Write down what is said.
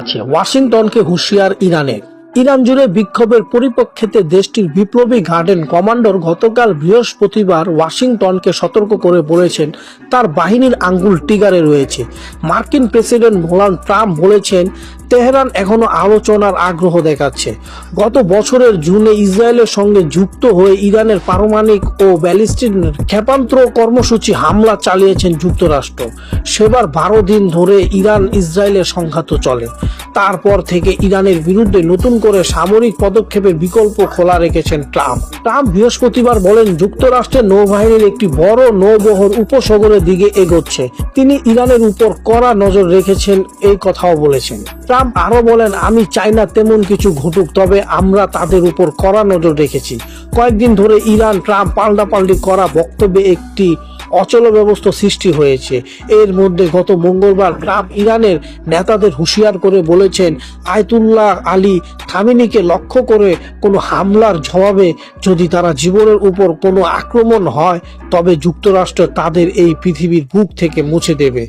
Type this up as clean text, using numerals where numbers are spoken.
বাড়ছে, ওয়াশিংটনকে হুঁশিয়ার ইরানের। ইরান জুড়ে বিক্ষোভের পরিপ্রেক্ষিতে দেশটির বিপ্লবী গার্ডেন কমান্ডার গতকাল বৃহস্পতিবার ওয়াশিংটনকে সতর্ক করে বলেছেন তার বাহিনীর আঙ্গুল টিগারে রয়েছে। মার্কিন প্রেসিডেন্ট ডোনাল্ড ট্রাম্প বলেছেন তেহরান এখনো আলোচনার আগ্রহ দেখাচ্ছে। গত বছরের জুনে ইসরায়েলের সঙ্গে যুক্ত হয়ে ইরানের পারমাণবিক ও ব্যালিস্টিক ক্ষেপণাস্ত্র কর্মসূচি হামলা চালিয়েছেন যুক্তরাষ্ট্র। সেবার 12 দিন ধরে ইরান ইসরায়েলের সংঘাত চলে। তারপর থেকে ইরানের বিরুদ্ধে নতুন করে সামরিক পদক্ষেপের বিকল্প খোলা রেখেছেন ট্রাম্প। বৃহস্পতিবার বলেন যুক্তরাষ্ট্রের নৌবাহিনীর একটি বড় নৌবহর উপসাগরের দিকে এগোচ্ছে। তিনি ইরানের উপর কড়া নজর রেখেছেন এই কথাও বলেছেন। ট্রাম্প আরো বলেন, আমি চাই না তেমন কিছু ঘটুক, তবে আমরা তাদের উপর কড়া নজর রেখেছি। কয়েকদিন ধরে ইরান ট্রাম্প পাল্টাপাল্টি করা বক্তব্যে একটি অচল ব্যবস্থা সৃষ্টি হয়েছে। এর মধ্যে গত মঙ্গলবার ট্রাম্প ইরানের নেতাদের হুঁশিয়ার করে বলেছেন আয়াতুল্লাহ আলী খামেনিকে লক্ষ্য করে কোনো হামলার জবাবে যদি তারা জীবনের উপর কোনো আক্রমণ হয় তবে যুক্তরাষ্ট্র তাদের এই পৃথিবীর বুক থেকে মুছে দেবে।